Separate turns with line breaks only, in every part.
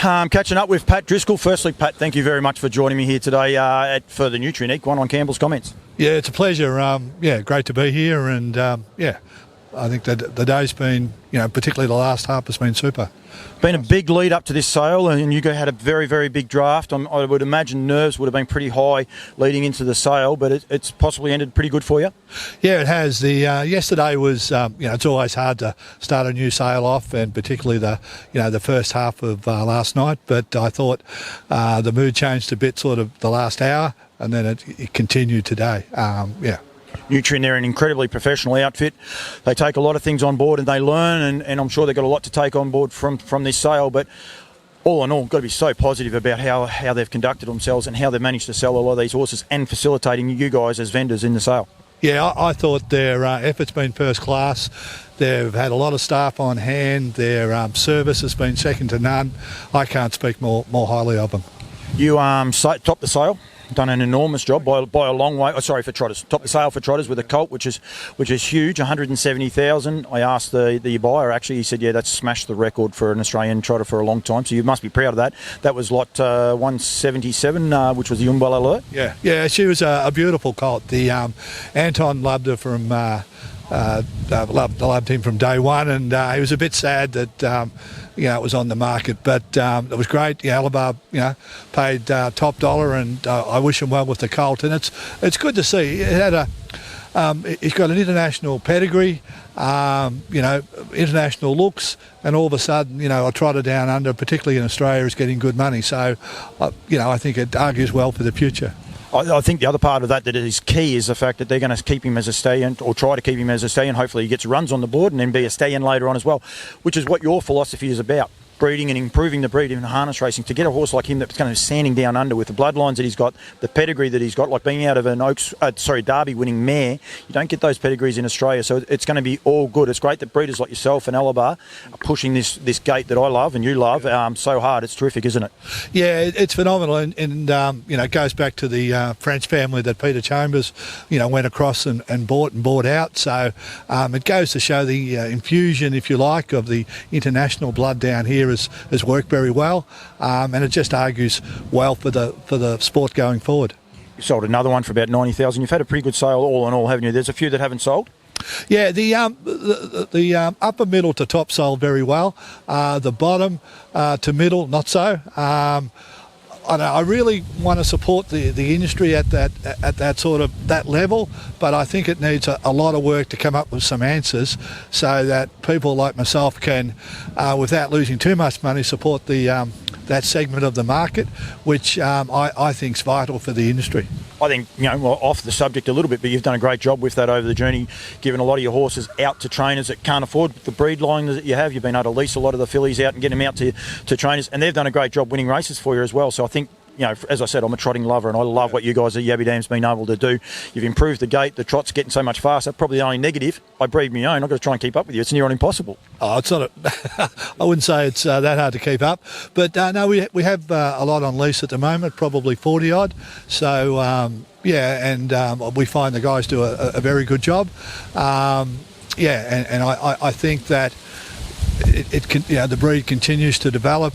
Catching up with Pat Driscoll. Firstly, Pat, thank you very much for joining me here today for the Nutrien Equine on Campbell's Comments.
Yeah, it's a pleasure. Great to be here, and I think that the day's been, particularly the last half has been super.
Been a big lead up to this sale, and you had a very, very big draft. I would imagine nerves would have been pretty high leading into the sale, but it's possibly ended pretty good for you.
Yeah, it has. The yesterday was, it's always hard to start a new sale off, and particularly the first half of last night. But I thought the mood changed a bit, sort of the last hour, and then it continued today.
Nutrien, they're an incredibly professional outfit. They take a lot of things on board and they learn, and I'm sure they've got a lot to take on board from this sale. But all in all, got to be so positive about how they've conducted themselves and how they've managed to sell a lot of these horses and facilitating you guys as vendors in the sale.
Yeah, I thought their effort's been first class. They've had a lot of staff on hand. Their service has been second to none. I can't speak more highly of them.
You topped the sale. Done an enormous job by a long way. Oh, sorry, for Trotters. Topped the sale for Trotters with a colt, which is huge, 170,000. I asked the buyer, actually, he said, yeah, that's smashed the record for an Australian trotter for a long time, so you must be proud of that. That was lot 177, which was the Umbel Alert.
Yeah, she was a beautiful colt. The Anton loved her from... loved him from day one, and he was a bit sad that it was on the market, but it was great. Alabar, paid top dollar, and I wish him well with the colt. And it's good to see. It had he's got an international pedigree, international looks, and all of a sudden, a trotter down under, particularly in Australia, is getting good money. So, I think it argues well for the future.
I think the other part of that is key is the fact that they're going to keep him as a stallion, or try to keep him as a stallion. Hopefully he gets runs on the board and then be a stallion later on as well, which is what your philosophy is about. Breeding and improving the breed in harness racing, to get a horse like him that's going to be standing down under with the bloodlines that he's got, the pedigree that he's got, like being out of an Derby winning mare. You don't get those pedigrees in Australia, so it's going to be all good. It's great that breeders like yourself and Alabar are pushing this gate that I love and you love so hard. It's terrific, isn't it?
Yeah, it's phenomenal, and it goes back to the French family that Peter Chambers went across and bought out. So it goes to show the infusion, if you like, of the international blood down here has worked very well, and it just argues well for the sport going forward.
You sold another one for about 90,000. You've had a pretty good sale all in all, haven't you? There's a few that haven't sold.
Yeah, the upper middle to top sold very well. The bottom to middle, not so. I really want to support the industry at that sort of that level, but I think it needs a lot of work to come up with some answers so that people like myself can, without losing too much money, support that segment of the market, which I think is vital for the industry.
I think, off the subject a little bit, but you've done a great job with that over the journey, giving a lot of your horses out to trainers that can't afford the breed line that you have. You've been able to lease a lot of the fillies out and get them out to trainers, and they've done a great job winning races for you as well. So I think, as I said, I'm a trotting lover, and I love what you guys at Yabby Dam's been able to do. You've improved the gate, the trot's getting so much faster. Probably the only negative, I breed my own. I've got to try and keep up with you. It's near on impossible.
Oh, it's not. I wouldn't say it's that hard to keep up, but no, we have a lot on lease at the moment, probably 40 odd. So and we find the guys do a very good job. I think that the breed continues to develop.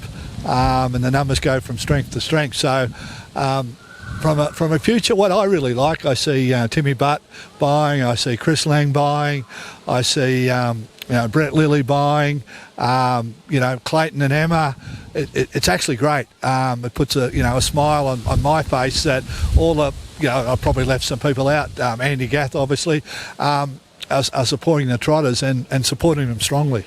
And the numbers go from strength to strength. So from a future, what I really like, I see Timmy Butt buying, I see Chris Lang buying, I see Brett Lilly buying, Clayton and Emma. It's actually great. It puts a smile on my face that all the I probably left some people out. Andy Gath obviously are supporting the Trotters and supporting them strongly.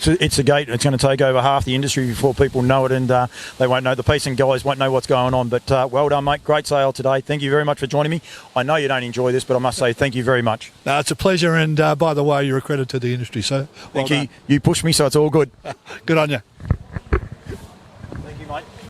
It's a gate. It's going to take over half the industry before people know it, and they won't know. The pacing guys won't know what's going on. But well done, mate. Great sale today. Thank you very much for joining me. I know you don't enjoy this, but I must say thank you very much.
No, it's a pleasure, and by the way, you're a credit to the industry. So
thank you. You pushed me, so it's all good.
Good on you.